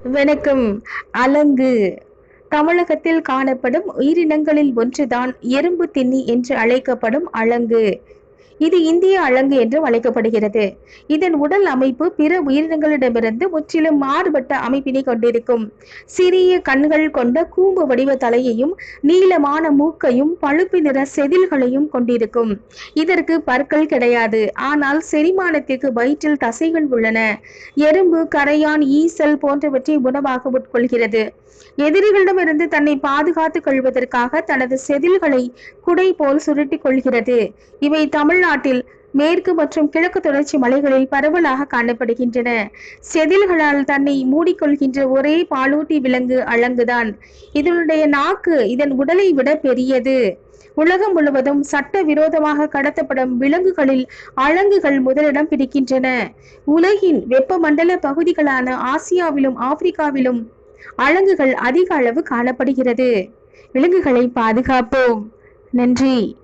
வணக்கம். அலங்கு தமிழகத்தில் காணப்படும் உயிரினங்களில் ஒன்றுதான் எறும்பு தின்னி என்று அழைக்கப்படும் அலங்கு. இது இந்திய அலங்கு என்றும் அழைக்கப்படுகிறது. இதன் உடல் அமைப்பு பிற உயிரினங்களிடமிருந்து முற்றிலும் மாறுபட்ட அமைப்பினை கொண்டிருக்கும். சிறிய கண்கள் கொண்ட கூம்பு வடிவ தலையையும் நீளமான மூக்கையும் பழுப்பு நிற செதில்களையும் கொண்டிருக்கும். இதற்கு பற்கள் கிடையாது. ஆனால் செரிமானத்திற்கு வயிற்றில் தசைகள் உள்ளன. எறும்பு கரையான் ஈசல் போன்றவற்றை உணவாக உட்கொள்கிறது. எதிரிகளிடமிருந்து தன்னை பாதுகாத்துக் கொள்வதற்காக தனது செதில்களை குடை போல் சுருட்டிக் கொள்கிறது. இவை தமிழ்நாட்டில் மேற்கு மற்றும் கிழக்கு தொடர்ச்சி மலைகளில் பரவலாக காணப்படுகின்றன. செதில்களால் தன்னை மூடிக்கொள்கின்ற ஒரே பாலூட்டி விலங்கு அலங்குதான். இதனுடைய நாக்கு இதன் உடலை விட பெரியது. உலகம் முழுவதும் சட்ட விரோதமாக கடத்தப்படும் விலங்குகளில் அலங்குகள் முதலிடம் பிடிக்கின்றன. உலகின் வெப்பமண்டல பகுதிகளான ஆசியாவிலும் ஆப்பிரிக்காவிலும் அலங்குகள் அதிக அளவு காணப்படுகிறது. விலங்குகளை பாதுகாப்போம். நன்றி.